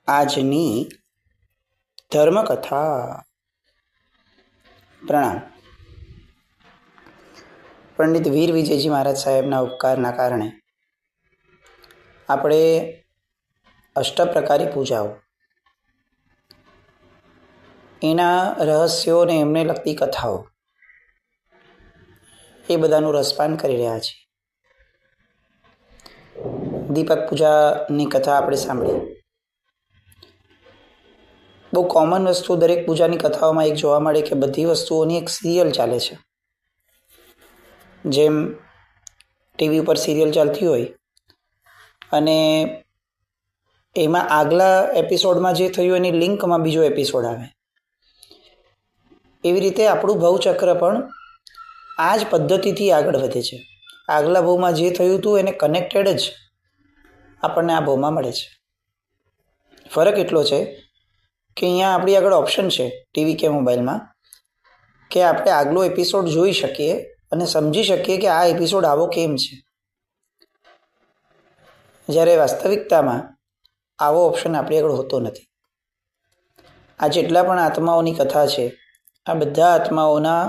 આજની ધર્મકથા. પ્રણામ. પંડિત વીર વિજયજી મહારાજ સાહેબના ઉપકારના કારણે આપણે અષ્ટપ્રકારી પૂજાઓ, એના રહસ્યો અને એમને લગતી કથાઓ, એ બધાનું રસપાન કરી રહ્યા છીએ. દીપક પૂજાની કથા આપણે સાંભળી. બહુ કોમન વસ્તુ દરેક પૂજાની કથાઓમાં એક જોવા મળે કે બધી વસ્તુઓની એક સિરિયલ ચાલે છે. જેમ ટીવી ઉપર સિરિયલ ચાલતી હોય અને એમાં આગલા એપિસોડમાં જે થયું એની લિંકમાં બીજો એપિસોડ આવે, એવી રીતે આપણું ભવચક્ર પણ આ જ પદ્ધતિથી આગળ વધે છે. આગલા ભવમાં જે થયું હતું એને કનેક્ટેડ જ આપણને આ ભવમાં મળે છે. ફરક એટલો છે કે અહીંયા આપણી આગળ ઓપ્શન છે ટીવી કે મોબાઈલમાં કે આપણે આગલો એપિસોડ જોઈ શકીએ અને સમજી શકીએ કે આ એપિસોડ આવો કેમ છે. જ્યારે વાસ્તવિકતામાં આવો ઓપ્શન આપણી આગળ હોતો નથી. આ જેટલા પણ આત્માઓની કથા છે, આ બધા આત્માઓના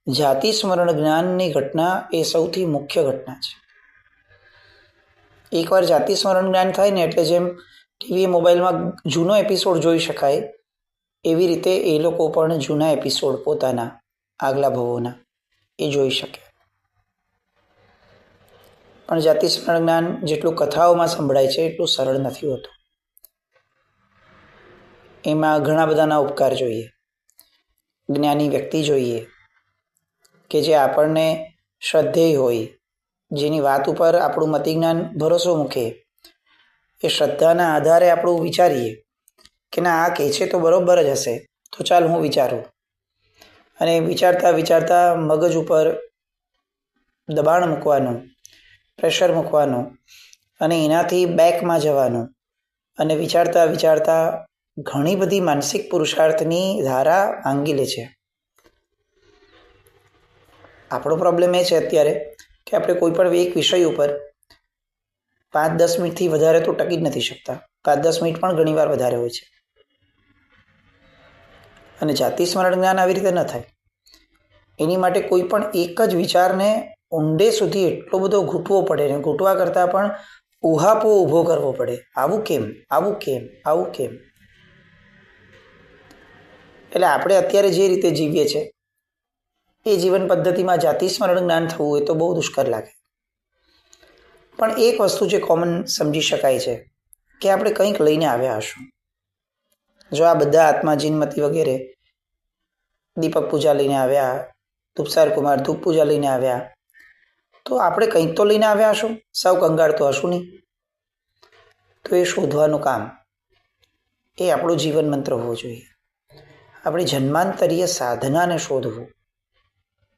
જાતિ સ્મરણ જ્ઞાનની ઘટના એ સૌથી મુખ્ય ઘટના છે. એકવાર જાતિ સ્મરણ જ્ઞાન થાય ને એટલે જેમ ટીવી મોબાઈલમાં જૂનો એપિસોડ જોઈ શકાય, એવી રીતે એ લોકો પણ જૂના એપિસોડ પોતાના આગલા ભવોના એ જોઈ શકે. પણ જાતિ સ્મરણ જ્ઞાન જેટલું કથાઓમાં સંભળાય છે એટલું સરળ નથી હોતું. એમાં ઘણા બધાના ઉપકાર જોઈએ, જ્ઞાની વ્યક્તિ જોઈએ કે જે આપણને શ્રદ્ધેય હોય, જેની વાત ઉપર આપણું મતિજ્ઞાન ભરોસો મૂકે, એ શ્રદ્ધાના આધારે આપણું વિચારીએ કે ના આ કહે છે તો બરાબર જ હશે, તો ચાલ હું વિચારું. અને વિચારતા વિચારતા મગજ ઉપર દબાણ મૂકવાનું, પ્રેશર મૂકવાનું અને એનાથી બેકમાં જવાનું અને વિચારતા વિચારતા ઘણી બધી માનસિક પુરુષાર્થની ધારા ભાંગી લે છે. આપણો પ્રોબ્લેમ એ છે અત્યારે કે આપણે કોઈ પણ એક વિષય ઉપર 5-10 મિનિટથી વધારે તો ટકી જ નથી શકતા. 5-10 મિનિટ પણ ઘણી વાર વધારે હોય છે. અને જાતિ સ્મરણ જ્ઞાન આવી રીતે ન થાય. એની માટે કોઈ પણ એક જ વિચારને ઊંડે સુધી એટલો બધો ઘૂંટવો પડે ને ઘૂંટવા કરતાં પણ ઉહાપો ઊભો કરવો પડે. આવું કેમ, આવું કેમ, આવું કેમ. એટલે આપણે અત્યારે જે રીતે જીવીએ છીએ એ જીવન પદ્ધતિમાં જાતિ સ્મરણ જ્ઞાન થવું હોય તો બહુ દુષ્કર લાગે. પણ એક વસ્તુ જે કોમન સમજી શકાય છે કે આપણે કંઈક લઈને આવ્યા હશું. જો આ બધા આત્મા જીનમતી વગેરે દીપક પૂજા લઈને આવ્યા, ધૂપસાર કુમાર ધૂપ પૂજા લઈને આવ્યા, તો આપણે કંઈક તો લઈને આવ્યા હશું. સૌ કંગાળ તો હશું નહીં. તો એ શોધવાનું કામ એ આપણું જીવન મંત્ર હોવો જોઈએ. આપણી જન્માંતરીય સાધનાને શોધવું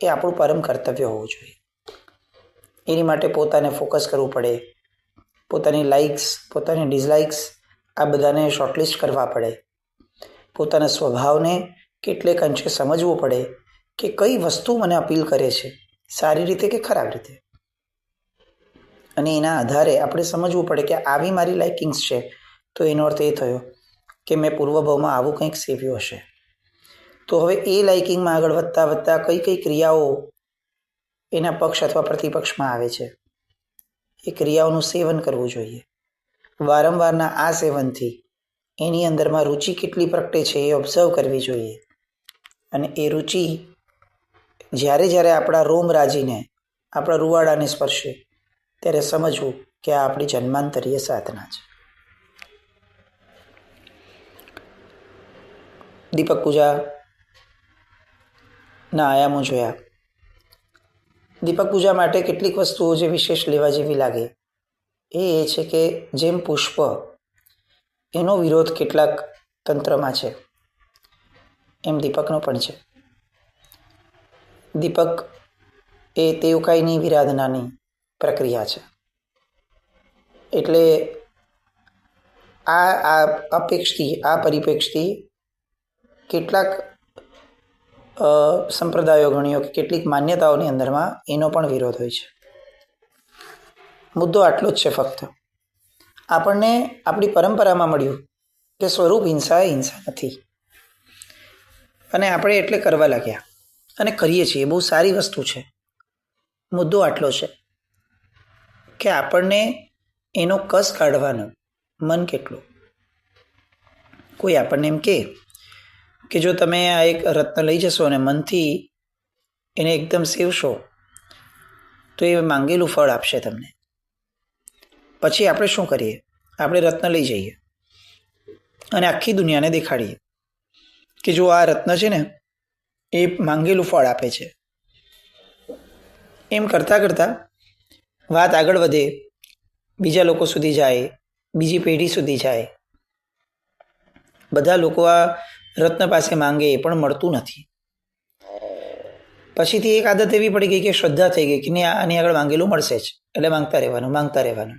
એ આપણું પરમ કર્તવ્ય હોવું જોઈએ. એની માટે પોતાને ફોકસ કરવું પડે, પોતાની લાઇક્સ, પોતાની ડિસલાઇક્સ આ બધાને શોર્ટલિસ્ટ કરવા પડે, પોતાના સ્વભાવને કેટલેક અંશે સમજવું પડે કે કઈ વસ્તુ મને અપીલ કરે છે, સારી રીતે કે ખરાબ રીતે. અને એના આધારે આપણે સમજવું પડે કે આવી મારી લાઇકિંગ્સ છે તો એનો અર્થ એ થયો કે મેં પૂર્વભાવમાં આવું કંઈક સેવ્યું હશે. તો હવે એ લાઇકિંગમાં આગળ વધતા વધતા કઈ કઈ ક્રિયાઓ એના પક્ષ અથવા પ્રતિપક્ષમાં આવે છે, એ ક્રિયાઓનું સેવન કરવું જોઈએ. વારંવારના આ સેવનથી એની અંદરમાં રુચિ કેટલી પ્રગટે છે એ ઓબ્ઝર્વ કરવી જોઈએ. અને એ રુચિ જ્યારે જ્યારે આપણા રોમ રાજીને, આપણા રૂવાડાને સ્પર્શે ત્યારે સમજવું કે આ આપણી જન્માંતરીય સાધના છે. દીપક પૂજાના આયામો જોયા. દીપક પૂજા માટે કેટલીક વસ્તુઓ જે વિશેષ લેવા જેવી લાગે એ છે કે જેમ પુષ્પ એનો વિરોધ કેટલાક તંત્રમાં છે, એમ દીપકનો પણ છે. દીપક એ તેવકાઈની વિરાધનાની પ્રક્રિયા છે. એટલે આ પરિપ્રેક્ષથી કેટલાક સંપ્રદાયો ગણીઓ કે કેટલીક માન્યતાઓની અંદરમાં એનો પણ વિરોધ હોય છે. મુદ્દો આટલો જ છે. ફક્ત આપણને આપણી પરંપરામાં મળ્યું કે સ્વરૂપ હિંસા એ હિંસા નથી. અને આપણે એટલે કરવા લાગ્યા અને કરીએ છીએ. બહુ સારી વસ્તુ છે. મુદ્દો આટલો છે કે આપણને એનો કસ કાઢવાનો મન કેટલું. કોઈ આપણને એમ કે જો તમે આ એક રત્ન લઈ જશો અને મનથી એને એકદમ સેવશો તો એ માંગેલું ફળ આપશે તમને. પછી આપણે શું કરીએ? આપણે રત્ન લઈ જઈએ અને આખી દુનિયાને દેખાડીએ કે જો આ રત્ન છે ને એ માંગેલું ફળ આપે છે. એમ કરતાં કરતાં વાત આગળ વધે, બીજા લોકો સુધી જાય, બીજી પેઢી સુધી જાય. બધા લોકો આ રત્ન પાસે માંગે પણ મળતું નથી. પછીથી એક આદત એવી પડી ગઈ કે શ્રદ્ધા થઈ ગઈ કે નહીં, આની આગળ માંગેલું મળશે જ, એટલે માંગતા રહેવાનું.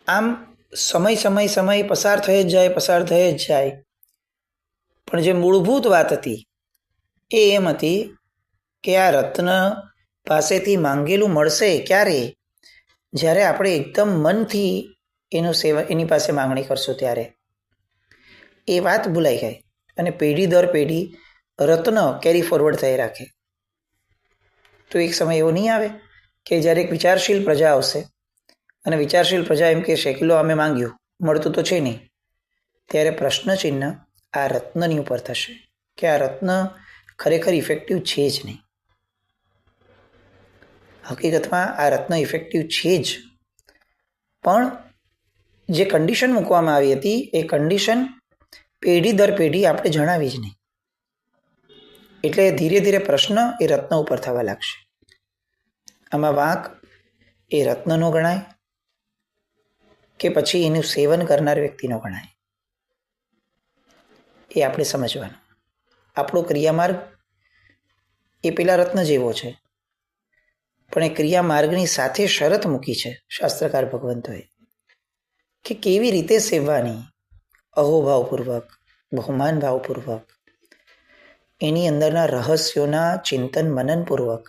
આમ સમય પસાર થઈ જ જાય. પણ જે મૂળભૂત વાત હતી એ એમ હતી કે આ રત્ન પાસેથી માંગેલું મળશે ક્યારે? જ્યારે આપણે એકદમ મનથી એની પાસે માંગણી કરશું ત્યારે. એ વાત ભૂલાઈ ગઈ અને પેઢી દર પેઢી રત્ન કેરી ફોરવર્ડ થઈ રાખે. તો એક સમય એવો નહીં આવે કે જ્યારે એક વિચારશીલ પ્રજા આવશે અને વિચારશીલ પ્રજા એમ કહેશે કે લો અમે માંગ્યું, મળતું તો છે નહીં. ત્યારે પ્રશ્નચિહ્ન આ રત્નની ઉપર થશે કે આ રત્ન ખરેખર ઇફેક્ટિવ છે જ નહીં. હકીકતમાં આ રત્ન ઇફેક્ટિવ છે જ, પણ જે કન્ડિશન મૂકવામાં આવી હતી એ કન્ડિશન પેઢી દર પેઢી આપણે જણાવી જ નહીં. એટલે ધીરે ધીરે પ્રશ્ન એ રત્ન ઉપર થવા લાગશે. આમાં વાંક એ રત્નનો ગણાય કે પછી એનું સેવન કરનાર વ્યક્તિનો ગણાય, એ આપણે સમજવાનું. આપણો ક્રિયામાર્ગ એ પેલા રત્ન જેવો છે, પણ એ ક્રિયામાર્ગની સાથે શરત મૂકી છે શાસ્ત્રકાર ભગવંતોએ કે કેવી રીતે સેવવાની. અહોભાવપૂર્વક, બહુમાન ભાવપૂર્વક, એની અંદરના રહસ્યોના ચિંતન મનનપૂર્વક.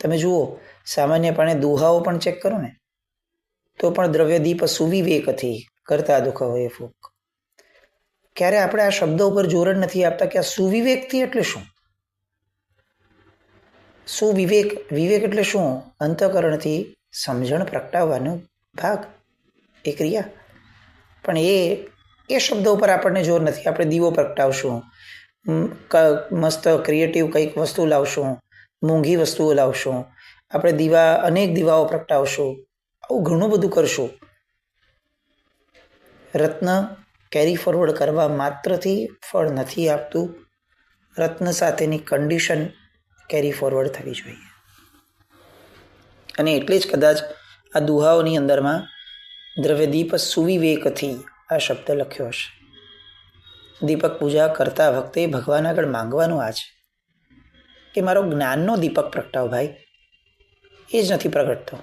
તમે જુઓ, સામાન્યપણે દુહાઓ પણ ચેક કરો ને તો પણ દ્રવ્યદીપ સુવિવેકથી કરતા દુઃખ હોય ફૂક. ક્યારે આપણે આ શબ્દો ઉપર જોર જ નથી આપતા કે આ સુવિવેકથી એટલે શું? સુવિવેક, વિવેક એટલે શું? અંતઃકરણથી સમજણ પ્રગટાવવાનો ભાગ, એ ક્રિયા. પણ એ શબ્દો ઉપર આપણને જોર નથી. આપણે દીવો પ્રગટાવશું, મસ્ત ક્રિએટિવ કંઈક વસ્તુ લાવશું, મોંઘી વસ્તુઓ લાવશું, આપણે અનેક દીવાઓ પ્રગટાવશું, આવું ઘણું બધું કરશું. રત્ન કેરી ફોરવર્ડ કરવા માત્રથી ફળ નથી આપતું. રત્ન સાથેની કન્ડિશન કેરી ફોરવર્ડ થવી જોઈએ. અને એટલે જ કદાચ આ દુહાઓની અંદરમાં દ્રવ્યદીપ સુવિવેકથી આ શબ્દ લખ્યો હશે. દીપક પૂજા કરતા વખતે ભગવાન આગળ માંગવાનું આ છે કે મારો જ્ઞાનનો દીપક પ્રગટાવ ભાઈ. એ જ નથી પ્રગટતો.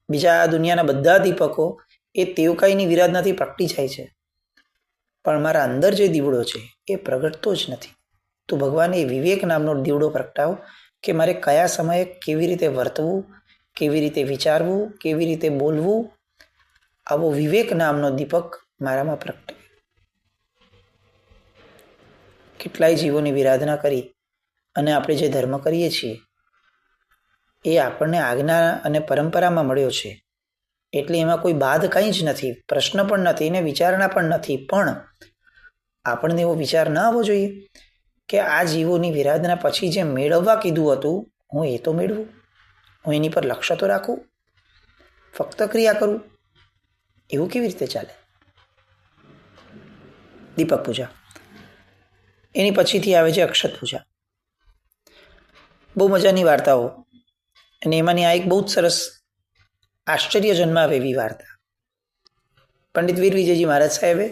બીજા આ દુનિયાના બધા દીપકો એ તેવકાઈની વિરાધનાથી પ્રગટી જાય છે, પણ મારા અંદર જે દીવડો છે એ પ્રગટતો જ નથી. તો ભગવાન એ વિવેક નામનો દીવડો પ્રગટાવ કે મારે કયા સમયે કેવી રીતે વર્તવું, કેવી રીતે વિચારવું, કેવી રીતે બોલવું. આવો વિવેક નામનો દીપક મારામાં પ્રગટે. કેટલાય જીવોની વિરાધના કરી અને આપણે જે ધર્મ કરીએ છીએ એ આપણને આજ્ઞા અને પરંપરામાં મળ્યો છે, એટલે એમાં કોઈ બાદ કંઈ જ નથી, પ્રશ્ન પણ નથી ને વિચારણા પણ નથી. પણ આપણને એવો વિચાર ના આવવો જોઈએ કે આ જીવોની વિરાધના પછી જે મેળવવા કીધું હતું હું એ તો મેળવું, હું એની પર લક્ષ્ય તો રાખું, ફક્ત ક્રિયા કરું. એવું કેવી રીતે ચાલે? દીપક પૂજા, એની પછીથી આવે છે અક્ષત પૂજા. બહુ મજાની વાર્તાઓ, અને એમાંની આ એક બહુ જ સરસ આશ્ચર્ય જન્માવે એવી વાર્તા. પંડિત વીર વિજયજી મહારાજ સાહેબે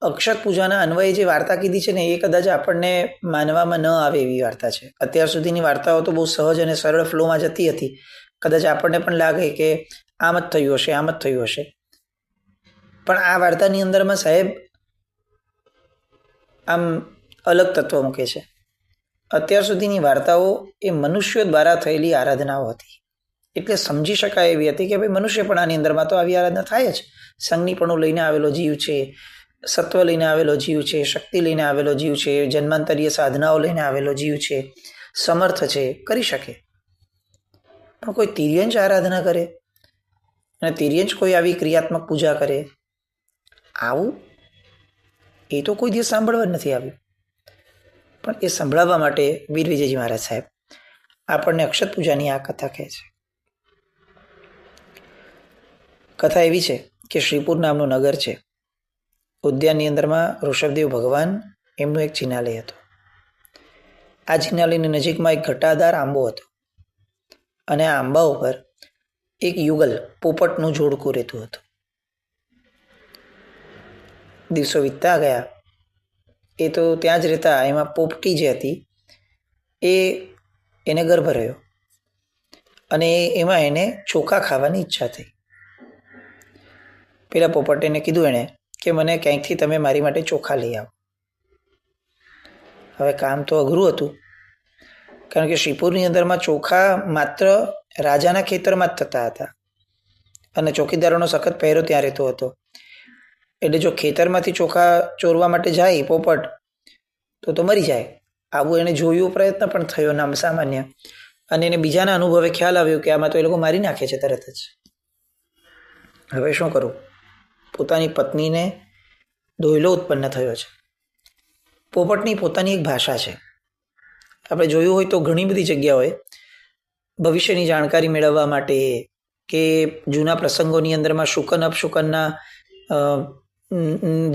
અક્ષત પૂજાના અન્વયે જે વાર્તા કીધી છે ને એ કદાચ આપણને માનવામાં ન આવે એવી વાર્તા છે. અત્યાર સુધીની વાર્તાઓ તો બહુ સહજ અને સરળ ફ્લોમાં જતી હતી. કદાચ આપણને પણ લાગે કે આમ જ થયું હશે, આમ જ થયું હશે. પણ આ વાર્તાની અંદરમાં સાહેબ આમ અલગ તત્વ મૂકે છે. અત્યાર સુધીની વાર્તાઓ એ મનુષ્યો દ્વારા થયેલી આરાધનાઓ હતી, એટલે સમજી શકાય એવી હતી કે ભાઈ મનુષ્ય પણ આની અંદરમાં તો આવી આરાધના થાય જ. સંગીપણું લઈને આવેલો જીવ છે, સત્વ લઈને આવેલો જીવ છે, શક્તિ લઈને આવેલો જીવ છે, જન્માંતરીય સાધનાઓ લઈને આવેલો જીવ છે, સમર્થ છે, કરી શકે. પણ કોઈ તિર્યંચ આરાધના કરે અને તિર્યંચ કોઈ આવી ક્રિયાત્મક પૂજા કરે, આવું એ તો કોઈ દિવસ સાંભળવા નથી આવ્યું. પણ એ સંભળાવવા માટે વીર વિજયજી મહારાજ સાહેબ આપણને અક્ષત પૂજાની આ કથા કહે છે. કથા એવી છે કે શ્રીપુર નામનું નગર છે. ઉદ્યાનની અંદરમાં ઋષભદેવ ભગવાન એમનું એક જિનાલય હતું. આ જિનાલયની નજીકમાં એક ઘટાદાર આંબો હતો અને આ આંબા ઉપર એક યુગલ પોપટનું જોડકું રહેતું હતું. દિવસો વીતતા ગયા. એ તો ત્યાં જ રહેતા. એમાં પોપટી જે હતી એને ગર્ભ રહ્યો અને એમાં એને ચોખા ખાવાની ઈચ્છા થઈ. પેલા પોપટે એને કીધું એણે કે મને ક્યાંકથી તમે મારી માટે ચોખા લઈ આવો. હવે કામ તો અઘરું હતું, કારણ કે શ્રીપુરની અંદરમાં ચોખા માત્ર રાજાના ખેતરમાં જ થતા હતા અને ચોકીદારોનો સખત પહેરો ત્યાં રહેતો હતો. એટલે જો ખેતરમાંથી ચોખા ચોરવા માટે જાય પોપટ તો મરી જાય. આવું એને જોયું, પ્રયત્ન પણ થયો નામ સામાન્ય. અને એને બીજાના અનુભવે ખ્યાલ આવ્યો કે આમાં તો એ લોકો મારી નાખે છે તરત જ. હવે શું કરું? પોતાની પત્નીને દોયલો ઉત્પન્ન થયો છે. પોપટની પોતાની એક ભાષા છે. આપણે જોયું હોય તો ઘણી બધી જગ્યાઓએ ભવિષ્યની જાણકારી મેળવવા માટે કે જૂના પ્રસંગોની અંદરમાં શુકન અપશુકનના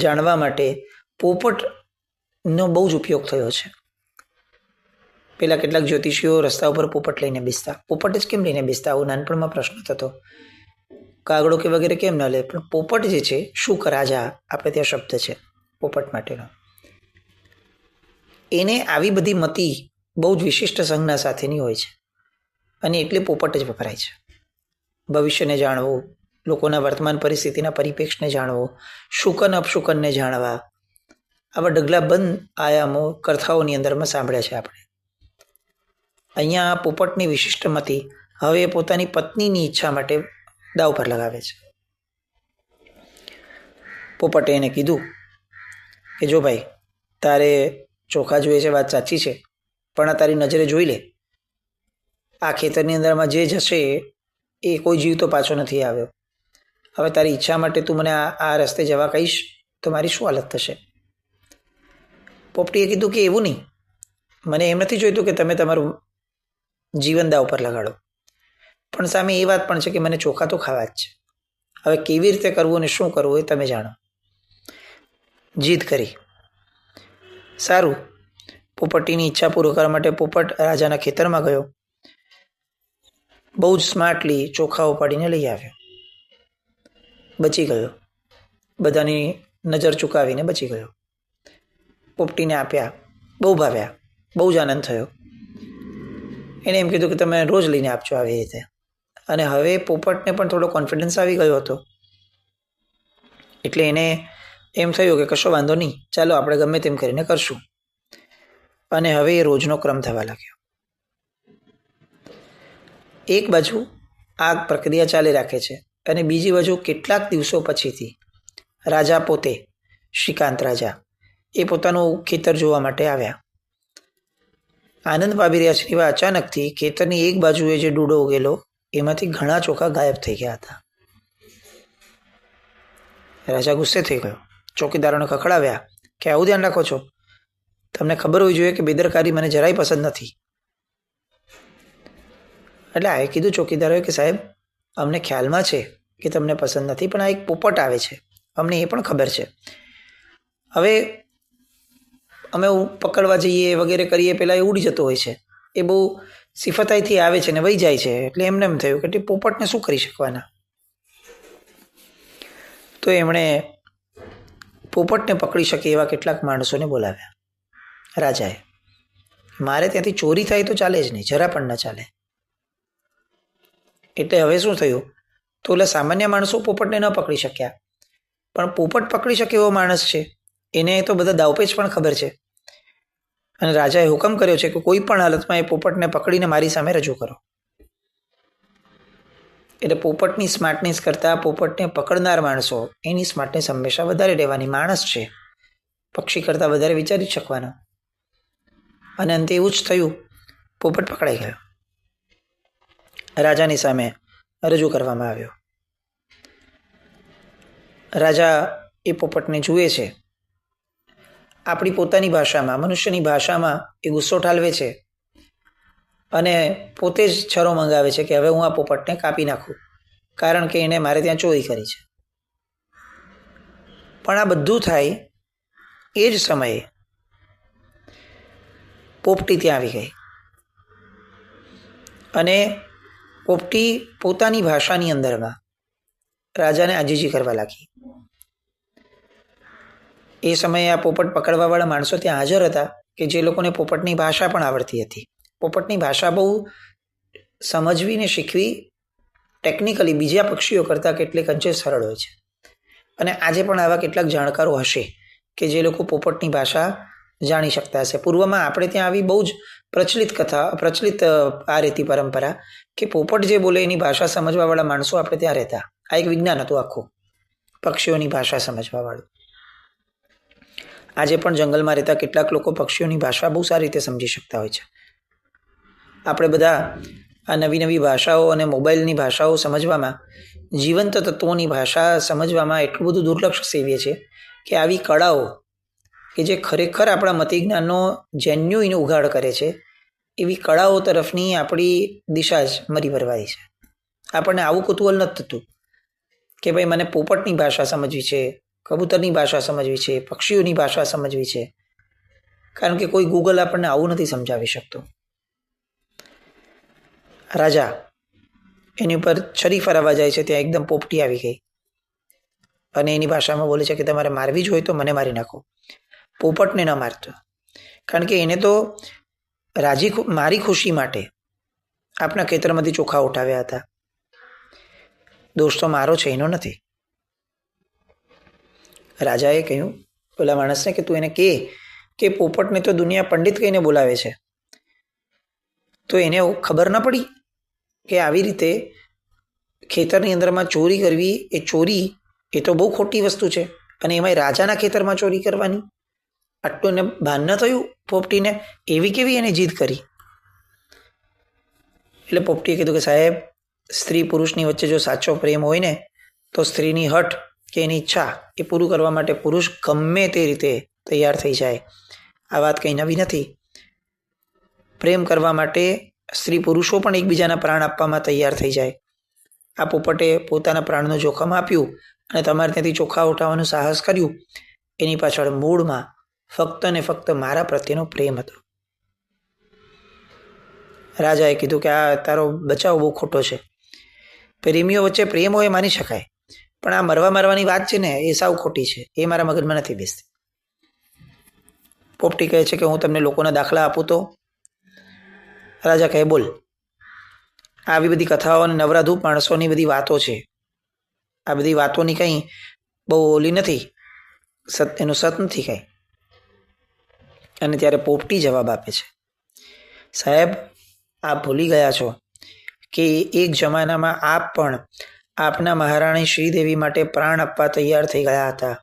જાણવા માટે પોપટનો બહુ જ ઉપયોગ થયો છે. પેલા કેટલાક જ્યોતિષીઓ રસ્તા ઉપર પોપટ લઈને બેસતા. પોપટ જ કેમ લઈને બેસતા? આવો નાનપણમાં પ્રશ્ન થતો. કાગડો કે વગેરે કેમ ન લે? પણ પોપટ જે છે, શુક રાજા આપણે ત્યાં શબ્દ છે પોપટ માટેનો, એને આવી બધી મતિ બહુ જ વિશિષ્ટ સંજ્ઞા સાથેની હોય છે અને એટલે પોપટ જ વપરાય છે. ભવિષ્યને જાણવું, લોકોના વર્તમાન પરિસ્થિતિના પરિપ્રેક્ષને જાણવો, શુકન અપશુકનને જાણવા, આવા ઢગલાબંધ આયામો કથાઓની અંદરમાં સાંભળ્યા છે આપણે. અહીંયા પોપટની વિશિષ્ટ મતિ હવે પોતાની પત્નીની ઈચ્છા માટે દાવ પર લગાવે છે. પોપટે એને કીધું કે જો ભાઈ, તારે ચોખા જોઈએ છે, વાત સાચી છે, પણ આ તારી નજરે જોઈ લે, આ ખેતરની અંદરમાં જે જશે એ કોઈ જીવ તો પાછો નથી આવ્યો. હવે તારી ઈચ્છા માટે તું મને આ રસ્તે જવા કહીશ તો મારી શું હાલત થશે? પોપટીએ કીધું કે એવું નહીં, મને એમ નથી જોઈતું કે તમે તમારું જીવન દાવ પર લગાડો, પણ સામે એ વાત પણ છે કે મને ચોખા તો ખાવા જ છે. હવે કેવી રીતે કરવું અને શું કરવું એ તમે જાણો. જીદ કરી. સારું, પોપટીની ઈચ્છા પૂરી કરવા માટે પોપટ રાજાના ખેતરમાં ગયો. બહુ જ સ્માર્ટલી ચોખાઓ પાડીને લઈ આવ્યો. બચી ગયો. બધાની નજર ચૂકાવીને બચી ગયો. પોપટીને આપ્યા. બહુ ભાવ્યા. બહુ જ આનંદ થયો. એણે એમ કીધું કે તમે રોજ લઈને આપજો આવી રીતે. અને હવે પોપટને પણ થોડો કોન્ફિડન્સ આવી ગયો હતો. એટલે એને એમ થયું કે કશો વાંધો નહીં, ચાલો આપણે ગમે તેમ કરીને કરશું. અને હવે એ રોજનો ક્રમ થવા લાગ્યો. એક બાજુ આ પ્રક્રિયા ચાલી રાખે છે અને બીજી બાજુ કેટલાક દિવસો પછીથી રાજા પોતે, શ્રીકાંત રાજા, એ પોતાનું ખેતર જોવા માટે આવ્યા. આનંદ પામી રહ્યા છે એવા અચાનકથી ખેતરની એક બાજુએ જે ડૂડો ઉગેલો એમાંથી ઘણા ચોખા ગાયબ થઈ ગયા હતા. રાજા ગુસ્સે થઈ ગયો. ચોકીદારોને ખખડાવ્યા કે આવું ધ્યાન રાખો છો? તમને ખબર હોવી જોઈએ કે બેદરકારી મને જરાય પસંદ નથી. એટલે આ કીધું ચોકીદારોએ કે સાહેબ, અમને ખ્યાલમાં છે કે તમને પસંદ નથી, પણ આ એક પોપટ આવે છે, અમને એ પણ ખબર છે. હવે અમે પકડવા જઈએ વગેરે કરીએ પહેલાં એ ઉડી જતો હોય છે. એ બહુ સિફતાઈથી આવે છે ને વહી જાય છે. એટલે એમને એમ થયું કે પોપટને શું કરી શકવાના. તો એમણે પોપટને પકડી શકે એવા કેટલાક માણસોને બોલાવ્યા રાજાએ. મારે ત્યાંથી ચોરી થાય તો ચાલે જ નહીં, જરા પણ ન ચાલે. એટલે હવે શું થયું? તો એટલે સામાન્ય માણસો પોપટને ન પકડી શક્યા, પણ પોપટ પકડી શકે એવો માણસ છે, એને તો બધા દાવપેચ પણ ખબર છે. અને રાજાએ હુકમ કર્યો છે કે કોઈ પણ હાલતમાં એ પોપટને પકડીને મારી સામે રજૂ કરો. એટલે પોપટની સ્માર્ટનેસ કરતાં પોપટને પકડનાર માણસો એની સ્માર્ટનેસ હંમેશા વધારે રહેવાની. માણસ છે, પક્ષી કરતાં વધારે વિચારી શકવાનો. અને અંતે એવું જ થયું, પોપટ પકડાઈ ગયો, રાજાની સામે રજૂ કરવામાં આવ્યો. રાજા એ પોપટને જુએ છે, આપણી પોતાની ભાષામાં, મનુષ્યની ભાષામાં એ ગુસ્સો ઠાલવે છે અને પોતે જ છરો મંગાવે છે કે હવે હું આ પોપટને કાપી નાખું, કારણ કે એને મારે ત્યાં ચોરી કરી છે. પણ આ બધું થાય એ જ સમયે પોપટી ત્યાં આવી ગઈ અને પોપટી પોતાની ભાષાની અંદરમાં રાજાને આજીજી કરવા લાગી. એ સમયે આ પોપટ પકડવાવાળા માણસો ત્યાં હાજર હતા કે જે લોકોને પોપટની ભાષા પણ આવડતી હતી. પોપટની ભાષા બહુ સમજવી ને શીખવી ટેકનિકલી બીજા પક્ષીઓ કરતાં કેટલીક અંશે સરળ હોય છે. અને આજે પણ આવા કેટલાક જાણકારો હશે કે જે લોકો પોપટની ભાષા જાણી શકતા હશે. પૂર્વમાં આપણે ત્યાં આવી બહુ જ પ્રચલિત આ રીતિ પરંપરા કે પોપટ જે બોલે એની ભાષા સમજવાવાળા માણસો આપણે ત્યાં રહેતા. આ એક વિજ્ઞાન હતું આખું, પક્ષીઓની ભાષા સમજવાવાળું. આજે પણ જંગલમાં રહેતા કેટલાક લોકો પક્ષીઓની ભાષા બહુ સારી રીતે સમજી શકતા હોય છે. આપણે બધા આ નવી નવી ભાષાઓ અને મોબાઈલની ભાષાઓ સમજવામાં, જીવંત તત્વોની ભાષા સમજવામાં એટલું બધું દુર્લક્ષ સેવીએ છીએ કે આવી કળાઓ કે જે ખરેખર આપણા મતિજ્ઞાનનો જેન્યુઇન ઉઘાડ કરે છે, એવી કળાઓ તરફની આપણી દિશા જ મરી ભરવાઈ છે. આપણને આવું કુતૂહલ નથી થતું કે ભાઈ મને પોપટની ભાષા સમજવી છે, કબૂતરની ભાષા સમજવી છે, પક્ષીઓની ભાષા સમજવી છે, કારણ કે કોઈ ગૂગલ આપણને આવું નથી સમજાવી શકતું. રાજા એની ઉપર છરી ફરાવવા જાય છે, ત્યાં એકદમ પોપટી આવી ગઈ અને એની ભાષામાં બોલે છે કે તમારે મારવી જ હોય તો મને મારી નાખો, પોપટને ન મારતો, કારણ કે એને તો મારી ખુશી માટે આપણા ખેતરમાંથી ચોખા ઉઠાવ્યા હતા. દોષ તો મારો છે, એનો નથી. રાજાએ કહ્યું પેલા માણસને કે તું એને કે પોપટને તો દુનિયા પંડિત કહીને બોલાવે છે, તો એને ખબર ન પડી કે આવી રીતે ખેતરની અંદરમાં ચોરી કરવી, એ તો બહુ ખોટી વસ્તુ છે, અને એમાંય રાજાના ખેતરમાં ચોરી કરવાની. આટલું એને ભાન ન થયું પોપટીને? એવી કેવી એને જીદ કરી? એટલે પોપટીએ કીધું કે સાહેબ, સ્ત્રી પુરુષની વચ્ચે જો સાચો પ્રેમ હોય ને તો સ્ત્રીની હઠ કે એની ઈચ્છા એ પૂરું કરવા માટે પુરુષ ગમે તે રીતે તૈયાર થઈ જાય. આ વાત કંઈ નવી નથી. પ્રેમ કરવા માટે સ્ત્રી પુરુષો પણ એકબીજાના પ્રાણ આપવામાં તૈયાર થઈ જાય. આ પોપટે પોતાના પ્રાણનું જોખમ આપ્યું અને તમારે ત્યાંથી ચોખા ઉઠાવવાનું સાહસ કર્યું. એની પાછળ મૂળમાં ફક્ત ને ફક્ત મારા પ્રત્યેનો પ્રેમ હતો. રાજાએ કીધું કે આ તારો બચાવ બહુ ખોટો છે. પ્રેમીઓ વચ્ચે પ્રેમ હોય માની શકાય, પણ આ મારવાની વાત છે ને, એ સાવ ખોટી છે, એ મારા મગજમાં નથી બેસતી. પોપટી કહે છે કે હું તમને લોકોના દાખલા આપું તો? રાજા કહે બોલ. આવી બધી કથાઓ અને નવરાધૂપ માણસોની બધી વાતો છે, આ બધી વાતોની કંઈ બહુ ઓલી નથી, એનું સત નથી કંઈ. અને ત્યારે પોપટી જવાબ આપે છે, સાહેબ આપ ભૂલી ગયા છો કે એક જમાનામાં આપ પણ આપના મહારાણી શ્રીદેવી માટે પ્રાણ આપવા તૈયાર થઈ ગયા હતા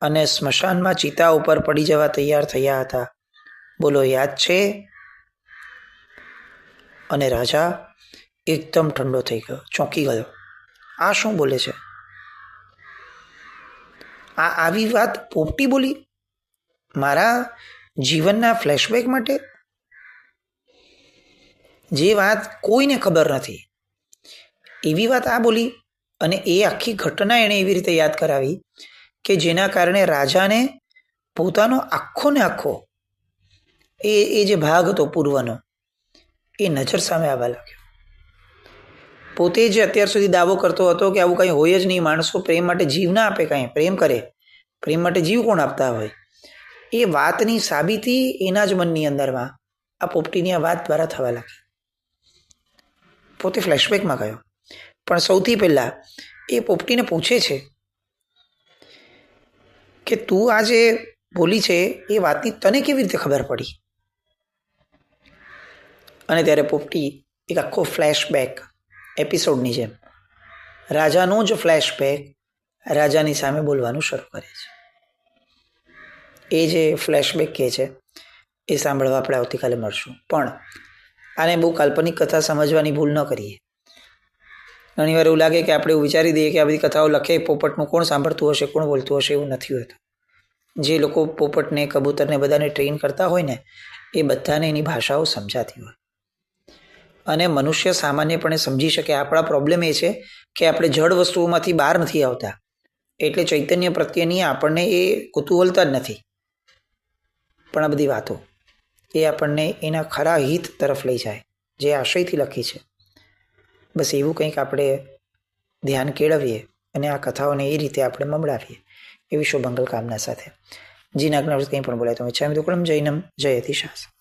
અને સ્મશાનમાં ચિતા ઉપર પડી જવા તૈયાર થયા હતા. બોલો યાદ છે? અને રાજા એકદમ ઠંડો થઈ ગયો, ચોંકી ગયો. આ શું બોલે છે? આવી વાત પોપટી બોલી મારા જીવનના ફ્લેશબેક માટે? જે વાત કોઈને ખબર નથી એવી વાત આ બોલી. અને એ આખી ઘટના એણે એવી રીતે યાદ કરાવી કે જેના કારણે રાજાને પોતાનો આખો ને આખો એ જે ભાગ હતો પૂર્વનો, એ નજર સામે આવવા લાગ્યો. પોતે જે અત્યાર સુધી દાવો કરતો હતો કે આવું કંઈ હોય જ નહીં, માણસો પ્રેમ માટે જીવ ના આપે, કાંઈ પ્રેમ કરે, પ્રેમ માટે જીવ કોણ આપતા હોય, એ વાતની સાબિતી એના જ મનની અંદરમાં આ પોપટીની આ વાત દ્વારા થવા લાગી. પોતે ફ્લેશબેકમાં ગયો. પણ સૌથી પહેલાં એ પોપટીને પૂછે છે કે તું આ જે બોલી છે એ વાતની તને કેવી રીતે ખબર પડી? અને ત્યારે પોપટી એક આખો ફ્લેશબેક એપિસોડની જેમ રાજાનો જ ફ્લેશબેક રાજાની સામે બોલવાનું શરૂ કરે છે. એ જે ફ્લેશબેક કહે છે એ સાંભળવા આપણે આવતીકાલે મળશું. પણ આને બહુ કાલ્પનિક કથા સમજવાની ભૂલ ન કરીએ. ઘણીવાર એવું લાગે કે આપણે એવું વિચારી દઈએ કે આ બધી કથાઓ લખે પોપટનું કોણ સાંભળતું હશે, કોણ બોલતું હશે. એવું નથી હોતું. જે લોકો પોપટને, કબૂતરને બધાને ટ્રેન કરતા હોય ને એ બધાને એની ભાષાઓ સમજાતી હોય. અને મનુષ્ય સામાન્યપણે સમજી શકે. આપણા પ્રોબ્લેમ એ છે કે આપણે જડ વસ્તુઓમાંથી બહાર નથી આવતા, એટલે ચૈતન્ય પ્રત્યેની આપણને એ કુતૂહલતા જ નથી. પણ આ બધી વાતો એ આપણને એના ખરા હિત તરફ લઈ જાય, જે આશયથી લખી છે. બસ એવું કંઈક આપણે ધ્યાન કેળવીએ અને આ કથાઓને એ રીતે આપણે મમડાવીએ એવી શુભમંગલ કામના સાથે. જીના જ્ઞાન કંઈ પણ બોલાય તો ઈચ્છામિ દુક્કડમ જૈનમ જયતિ શાસ્ત્રમ.